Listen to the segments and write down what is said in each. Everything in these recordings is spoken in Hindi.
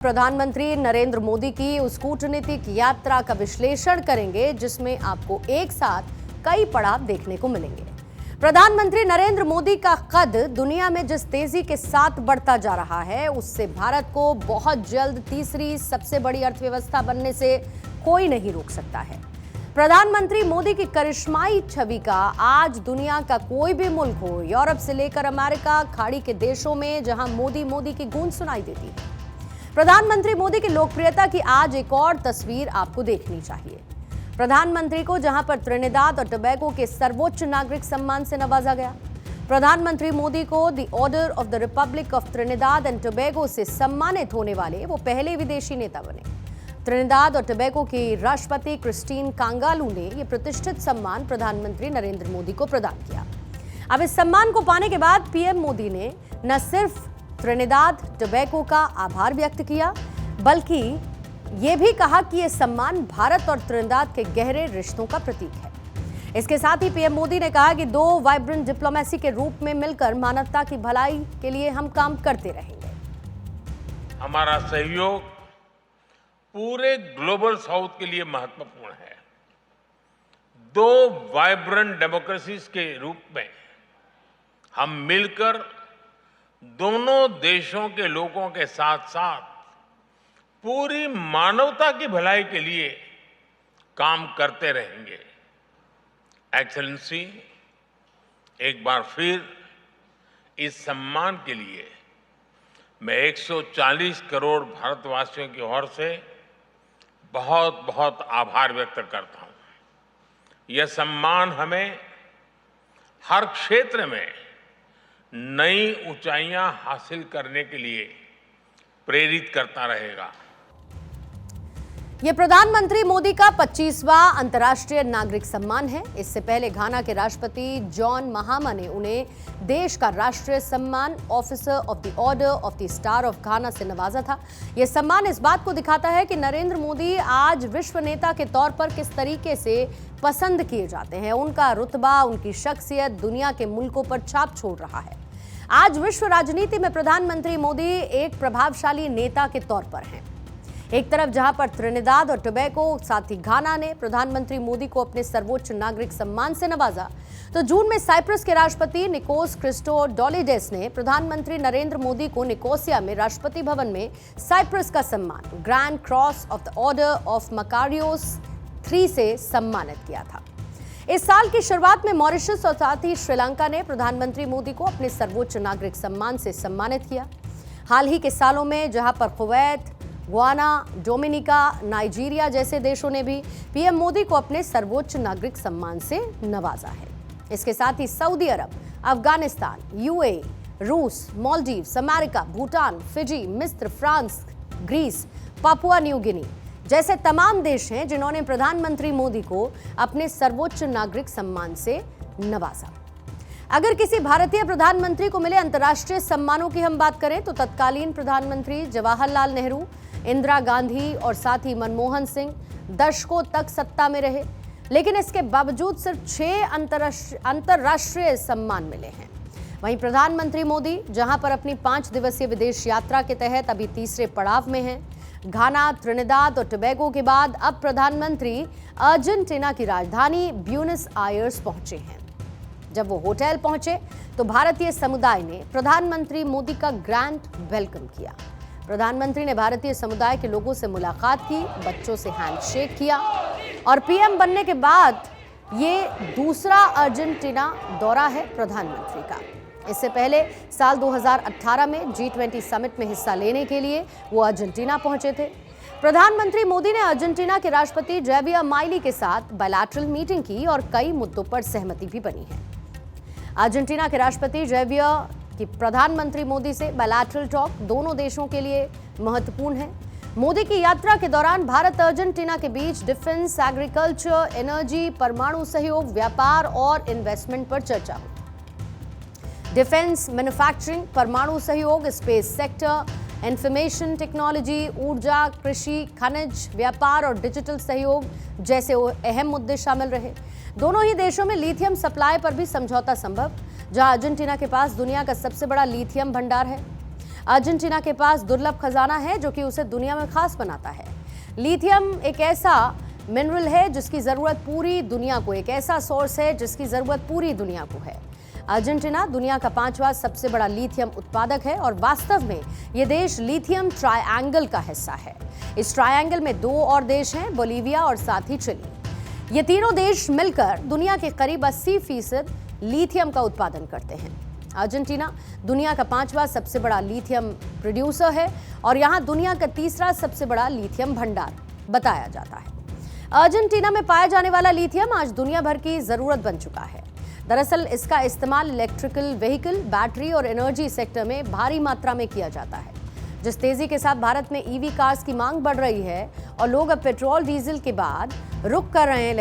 प्रधानमंत्री नरेंद्र मोदी की उस कूटनीतिक यात्रा का विश्लेषण करेंगे जिसमें आपको एक साथ कई पड़ाव देखने को मिलेंगे। प्रधानमंत्री नरेंद्र मोदी का कद दुनिया में जिस तेजी के साथ बढ़ता जा रहा है, उससे भारत को बहुत जल्द तीसरी सबसे बड़ी अर्थव्यवस्था बनने से कोई नहीं रोक सकता है। प्रधानमंत्री मोदी की करिश्माई छवि का आज दुनिया का कोई भी मुल्क हो, यूरोप से लेकर अमेरिका, खाड़ी के देशों में जहां मोदी मोदी की गूंज सुनाई देती है, प्रधानमंत्री मोदी की लोकप्रियता की आज एक और तस्वीर आपको देखनी चाहिए। प्रधानमंत्री को जहां पर त्रिनिदाद और टोबैगो के सर्वोच्च नागरिक सम्मान से नवाजा गया, प्रधानमंत्री मोदी को the order of the Republic of Trinidad and Tobago से सम्मानित होने वाले वो पहले विदेशी नेता बने। त्रिनिदाद और टोबैगो की राष्ट्रपति क्रिस्टीन कांगालू ने यह प्रतिष्ठित सम्मान प्रधानमंत्री नरेंद्र मोदी को प्रदान किया। अब इस सम्मान को पाने के बाद पीएम मोदी ने न सिर्फ त्रिनिदाद टोबैगो का आभार व्यक्त किया, बल्कि ये भी कहा कि यह सम्मान भारत और त्रिनिदाद के गहरे रिश्तों का प्रतीक है। इसके साथ ही पीएम मोदी ने कहा कि दो वाइब्रेंट डिप्लोमेसी के रूप में मिलकर मानवता की भलाई के लिए हम काम करते रहेंगे। हमारा सहयोग पूरे ग्लोबल साउथ के लिए महत्वपूर्ण है। दो वाइब्रेंट डेमोक्रेसीज के रूप में हम मिलकर दोनों देशों के लोगों के साथ साथ पूरी मानवता की भलाई के लिए काम करते रहेंगे। एक्सेलेंसी, एक बार फिर इस सम्मान के लिए मैं 140 करोड़ भारतवासियों की ओर से बहुत बहुत आभार व्यक्त करता हूं। यह सम्मान हमें हर क्षेत्र में नई ऊंचाइयां हासिल करने के लिए प्रेरित करता रहेगा। यह प्रधानमंत्री मोदी का 25वां अंतर्राष्ट्रीय नागरिक सम्मान है। इससे पहले घाना के राष्ट्रपति जॉन महामा ने उन्हें देश का राष्ट्रीय सम्मान officer of the order of the star of घाना से नवाजा था। यह सम्मान इस बात को दिखाता है कि नरेंद्र मोदी आज विश्व नेता के तौर पर किस तरीके से पसंद किए जाते हैं। उनका रुतबा, उनकी शख्सियत दुनिया के मुल्कों पर छाप छोड़ रहा है। आज विश्व राजनीति में प्रधानमंत्री मोदी एक प्रभावशाली नेता के तौर पर हैं। एक तरफ जहां पर त्रिनिदाद और टोबैगो, साथ ही घाना ने प्रधानमंत्री मोदी को अपने सर्वोच्च नागरिक सम्मान से नवाजा, तो जून में साइप्रस के राष्ट्रपति निकोस क्रिस्टोडोलिडेस ने प्रधानमंत्री नरेंद्र मोदी को निकोसिया में राष्ट्रपति भवन में साइप्रस का सम्मान grand cross of the order of Makarios 3 से सम्मानित किया था। इस साल की शुरुआत में मॉरिशस और साथ ही श्रीलंका ने प्रधानमंत्री मोदी को अपने सर्वोच्च नागरिक सम्मान से सम्मानित किया। हाल ही के सालों में जहां पर कुवैत, गुयाना, डोमिनिका, नाइजीरिया जैसे देशों ने भी पीएम मोदी को अपने सर्वोच्च नागरिक सम्मान से नवाजा है। इसके साथ ही सऊदी अरब, अफगानिस्तान, यूएई, रूस, मालदीव्स, अमेरिका, भूटान, फिजी, मिस्र, France, Greece, Papua New Guinea जैसे तमाम देश हैं जिन्होंने प्रधानमंत्री मोदी को अपने सर्वोच्च नागरिक सम्मान से नवाजा। अगर किसी भारतीय प्रधानमंत्री को मिले अंतर्राष्ट्रीय सम्मानों की हम बात करें तो तत्कालीन प्रधानमंत्री जवाहरलाल नेहरू, इंदिरा गांधी और साथ ही मनमोहन सिंह दशकों तक सत्ता में रहे, लेकिन इसके बावजूद सिर्फ 6 अंतर्राष्ट्रीय सम्मान मिले हैं। वहीं प्रधानमंत्री मोदी जहां पर अपनी 5 दिवसीय विदेश यात्रा के तहत अभी तीसरे पड़ाव में हैं, घाना, त्रिनिदाद और टोबैगो के बाद अब प्रधानमंत्री अर्जेंटीना की राजधानी ब्यूनस आयर्स पहुंचे हैं। जब वो होटल पहुंचे तो भारतीय समुदाय ने प्रधानमंत्री मोदी का ग्रैंड वेलकम किया। प्रधानमंत्री ने भारतीय समुदाय के लोगों से मुलाकात की, बच्चों से हैंडशेक किया और पीएम बनने के बाद ये दूसरा अर्जेंटीना दौरा है प्रधानमंत्री का। इससे पहले साल 2018 में G20 समिट में हिस्सा लेने के लिए वो अर्जेंटीना पहुंचे थे। प्रधानमंत्री मोदी ने अर्जेंटीना के राष्ट्रपति जैवियर माइली के साथ बायलैटरल मीटिंग की और कई मुद्दों पर सहमति भी बनी है। अर्जेंटीना के राष्ट्रपति जैवियर की प्रधानमंत्री मोदी से बायलैटरल टॉक दोनों देशों के लिए महत्वपूर्ण है। मोदी की यात्रा के दौरान भारत अर्जेंटीना के बीच डिफेंस, एग्रीकल्चर, एनर्जी, परमाणु सहयोग, व्यापार और इन्वेस्टमेंट पर चर्चा हुई। डिफेंस, मैन्युफैक्चरिंग, परमाणु सहयोग, स्पेस सेक्टर, इंफॉर्मेशन टेक्नोलॉजी, ऊर्जा, कृषि, खनिज, व्यापार और डिजिटल सहयोग जैसे अहम मुद्दे शामिल रहे। दोनों ही देशों में लिथियम सप्लाई पर भी समझौता संभव, जहां अर्जेंटीना के पास दुनिया का सबसे बड़ा लिथियम भंडार है। अर्जेंटीना के पास दुर्लभ खजाना है जो कि उसे दुनिया में खास बनाता है। लिथियम एक ऐसा मिनरल है जिसकी जरूरत पूरी दुनिया को, एक ऐसा सोर्स है जिसकी जरूरत पूरी दुनिया को है। अर्जेंटीना दुनिया का 5वां सबसे बड़ा लिथियम उत्पादक है और वास्तव में यह देश लिथियम ट्रायंगल का हिस्सा है। इस ट्रायंगल में 2 और देश हैं, बोलीविया और साथ ही चिली। ये तीनों देश मिलकर दुनिया के करीब 80% लिथियम का उत्पादन करते हैं। अर्जेंटीना दुनिया का 5वां सबसे बड़ा लिथियम प्रोड्यूसर है और यहां दुनिया का 3रा सबसे बड़ा लिथियम भंडार बताया जाता है। अर्जेंटीना में पाया जाने वाला लिथियम आज दुनिया भर की जरूरत बन चुका है। दरअसल इसका इस्तेमाल इलेक्ट्रिकल व्हीकल, बैटरी और एनर्जी सेक्टर में भारी मात्रा में किया जाता है। जिस तेजी के साथ भारत में ईवी कार्स की मांग बढ़ रही है और लोग अब पेट्रोल डीजल के बाद रुख कर रहे हैं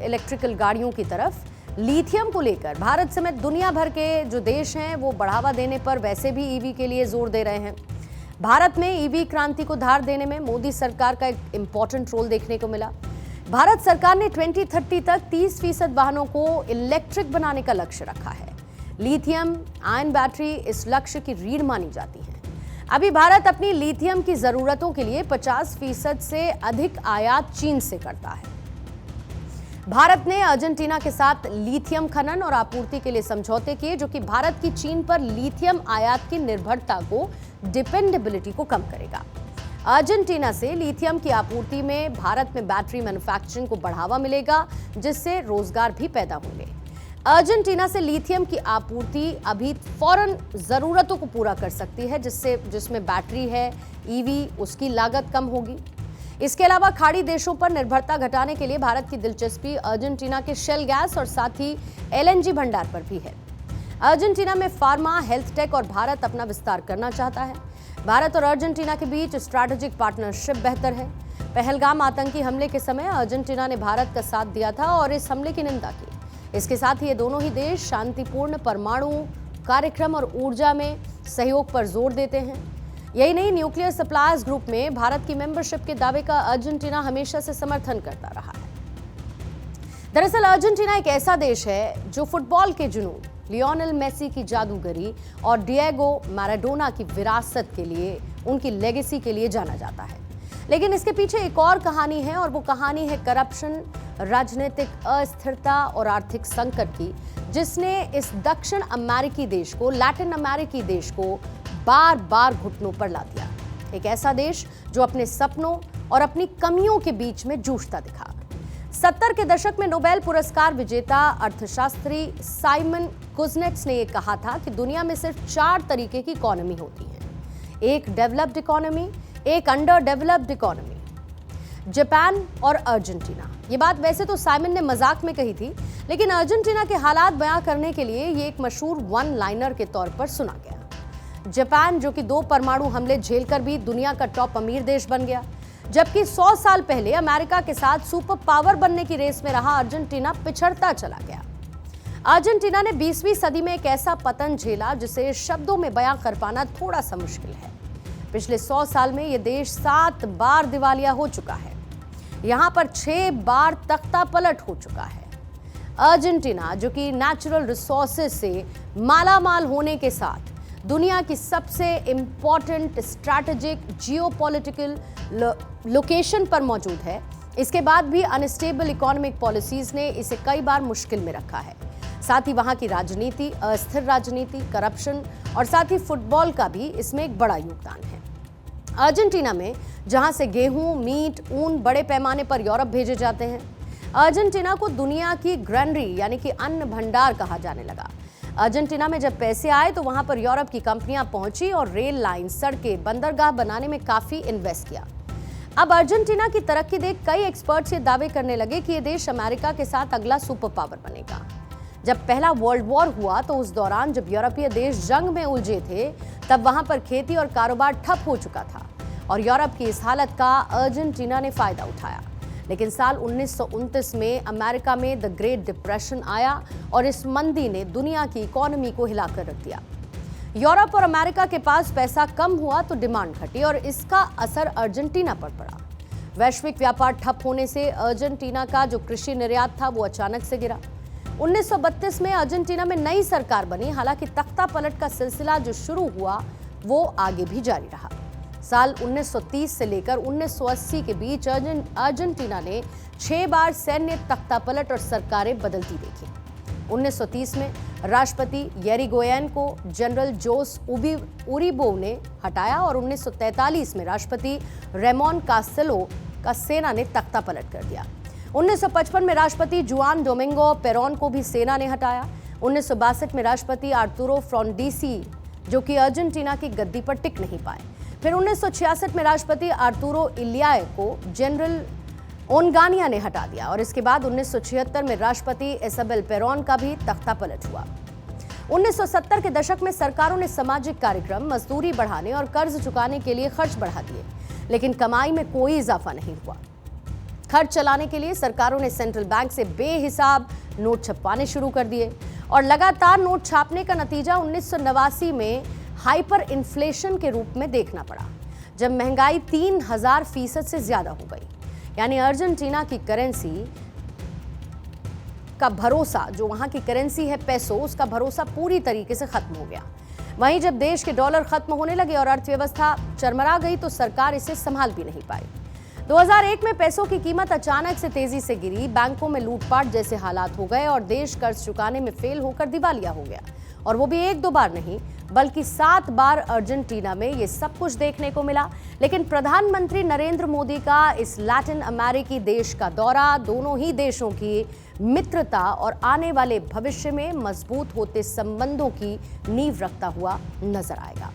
इलेक्ट्रिकल गाड़ियों की तरफ, लिथियम को लेकर भारत समेत दुनिया भर के जो देश हैं वो बढ़ावा देने पर वैसे भी ईवी के लिए जोर दे रहे हैं। भारत में ईवी क्रांति को धार देने में मोदी सरकार का एक इंपॉर्टेंट रोल देखने को मिला। भारत सरकार ने 2030 तक 30% वाहनों को इलेक्ट्रिक बनाने का लक्ष्य रखा है। लिथियम आयन बैटरी इस लक्ष्य की रीढ़ मानी जाती है। अभी भारत अपनी लिथियम की जरूरतों के लिए 50% से अधिक आयात चीन से करता है। भारत ने अर्जेंटीना के साथ लिथियम खनन और आपूर्ति के लिए समझौते किए जो कि भारत की चीन पर लिथियम आयात की निर्भरता को, डिपेंडेबिलिटी को कम करेगा। अर्जेंटीना से लिथियम की आपूर्ति में भारत में बैटरी मैन्युफैक्चरिंग को बढ़ावा मिलेगा जिससे रोजगार भी पैदा होंगे। अर्जेंटीना से लिथियम की आपूर्ति अभी फौरन जरूरतों को पूरा कर सकती है जिसमें बैटरी है, ईवी, उसकी लागत कम होगी। इसके अलावा खाड़ी देशों पर निर्भरता घटाने के लिए भारत की दिलचस्पी अर्जेंटीना के शेल गैस और साथ ही एलएनजी भंडार पर भी है। अर्जेंटीना में फार्मा, हेल्थ टेक और भारत अपना विस्तार करना चाहता है। भारत और अर्जेंटीना के बीच स्ट्रैटेजिक पार्टनरशिप बेहतर है। पहलगाम आतंकी हमले के समय अर्जेंटीना ने भारत का साथ दिया था और इस हमले की निंदा की। इसके साथ ही ये दोनों ही देश शांतिपूर्ण परमाणु कार्यक्रम और ऊर्जा में सहयोग पर जोर देते हैं। यही नहीं, न्यूक्लियर सप्लायर्स ग्रुप में भारत की मेंबरशिप के दावे का अर्जेंटीना हमेशा से समर्थन करता रहा है। दरअसल अर्जेंटीना एक ऐसा देश है जो फुटबॉल के जुनून, लियोनेल मेसी की जादूगरी और डिएगो मैराडोना की विरासत के लिए, उनकी लेगेसी के लिए जाना जाता है। लेकिन इसके पीछे एक और कहानी है और वो कहानी है करप्शन, राजनीतिक अस्थिरता और आर्थिक संकट की, जिसने इस दक्षिण अमेरिकी देश को, लैटिन अमेरिकी देश को बार बार घुटनों पर ला दिया। एक ऐसा देश जो अपने सपनों और अपनी कमियों के बीच में जूझता दिखा। 70 के दशक में नोबेल पुरस्कार विजेता अर्थशास्त्री साइमन कुजनेट्स ने यह कहा था कि दुनिया में सिर्फ 4 तरीके की इकोनॉमी होती है, एक डेवलप्ड इकोनॉमी, एक अंडर डेवलप्ड इकोनॉमी, जापान और अर्जेंटीना। ये बात वैसे तो साइमन ने मजाक में कही थी, लेकिन अर्जेंटीना के हालात बयां करने के लिए ये एक मशहूर वन लाइनर के तौर पर सुना गया। जापान जो कि 2 परमाणु हमले झेलकर भी दुनिया का टॉप अमीर देश बन गया, जबकि 100 साल पहले अमेरिका के साथ सुपर पावर बनने की रेस में रहा अर्जेंटीना पिछड़ता चला गया। अर्जेंटीना ने 20वीं सदी में एक ऐसा पतन झेला जिसे शब्दों में बयां कर पाना थोड़ा सा मुश्किल है। पिछले 100 साल में यह देश 7 बार दिवालिया हो चुका है। यहां पर 6 बार तख्ता पलट हो चुका है। अर्जेंटीना जो कि नेचुरल रिसोर्सेज से मालामाल होने के साथ दुनिया की सबसे इंपॉर्टेंट स्ट्रैटेजिक जियोपॉलिटिकल लोकेशन पर मौजूद है, इसके बाद भी अनस्टेबल इकोनॉमिक पॉलिसीज ने इसे कई बार मुश्किल में रखा है। साथ ही वहां की राजनीति, अस्थिर राजनीति, करप्शन और साथ ही फुटबॉल का भी इसमें एक बड़ा योगदान है। अर्जेंटीना में जहां से गेहूं, मीट, ऊन बड़े पैमाने पर यूरोप भेजे जाते हैं, अर्जेंटीना को दुनिया की ग्रैनरी यानी कि अन्न भंडार कहा जाने लगा। अर्जेंटीना में जब पैसे आए तो वहां पर यूरोप की कंपनियां पहुंची और रेल लाइन, सड़कें, बंदरगाह बनाने में काफी इन्वेस्ट किया। अब अर्जेंटीना की तरक्की देख कई एक्सपर्ट्स ये दावे करने लगे कि ये देश अमेरिका के साथ अगला सुपर पावर बनेगा। जब पहला वर्ल्ड वॉर हुआ तो उस दौरान जब यूरोपीय देश जंग में उलझे थे, तब वहां पर खेती और कारोबार ठप हो चुका था और यूरोप की इस हालत का अर्जेंटीना ने फायदा उठाया। लेकिन साल 1929 में अमेरिका में द ग्रेट डिप्रेशन आया और इस मंदी ने दुनिया की इकोनॉमी को हिलाकर रख दिया। यूरोप और अमेरिका के पास पैसा कम हुआ तो डिमांड घटी और इसका असर अर्जेंटीना पर पड़ा। वैश्विक व्यापार ठप होने से अर्जेंटीना का जो कृषि निर्यात था वो अचानक से गिरा। 1932 में अर्जेंटीना में नई सरकार बनी, हालांकि तख्ता पलट का सिलसिला जो शुरू हुआ वो आगे भी जारी रहा। साल 1930 से लेकर 1980 के बीच अर्जेंटीना ने 6 बार सैन्य तख्तापलट और सरकारें बदलती देखी। 1930 में राष्ट्रपति येरिगोयन को जनरल जोस उरिबो ने हटाया और 1943 में राष्ट्रपति रेमोन कास्टेलो का सेना ने तख्तापलट कर दिया। 1955 में राष्ट्रपति जुआन डोमिंगो पेरोन को भी सेना ने हटाया। 1962 में राष्ट्रपति आर्तुरो फ्रोंडीसी, जो कि अर्जेंटीना की गद्दी पर टिक नहीं पाए। फिर 1966 में राष्ट्रपति आर्तुरो इलियाए को जनरल ओनगानिया ने हटा दिया और इसके बाद 1976 में राष्ट्रपति इसाबेल पेरोन का भी तख्तापलट हुआ। 1970 के दशक में सरकारों ने सामाजिक कार्यक्रम, मजदूरी बढ़ाने और कर्ज चुकाने के लिए खर्च बढ़ा दिए, लेकिन कमाई में कोई इजाफा नहीं हुआ। खर्च चलाने के लिए सरकारों ने सेंट्रल बैंक से बेहिसाब नोट छपवाने शुरू कर दिए और लगातार नोट छापने का नतीजा 1989 में हाइपर इन्फ्लेशन के रूप में देखना पड़ा, जब महंगाई 3000% से ज्यादा हो गई। यानी अर्जेंटीना की करेंसी का भरोसा, जो वहां की करेंसी है पेसो, उसका भरोसा पूरी तरीके से खत्म हो गया। वहीं जब देश के डॉलर खत्म होने लगे और अर्थव्यवस्था चरमरा गई तो सरकार इसे संभाल भी नहीं पाई। 2001 में पेसो की कीमत अचानक से तेजी से गिरी, बैंकों में लूटपाट जैसे हालात हो गए और देश कर्ज चुकाने में फेल होकर दिवालिया हो गया। और वो भी 1-2 बार नहीं, बल्कि 7 बार अर्जेंटीना में ये सब कुछ देखने को मिला। लेकिन प्रधानमंत्री नरेंद्र मोदी का इस लैटिन अमेरिकी देश का दौरा दोनों ही देशों की मित्रता और आने वाले भविष्य में मजबूत होते संबंधों की नींव रखता हुआ नजर आएगा।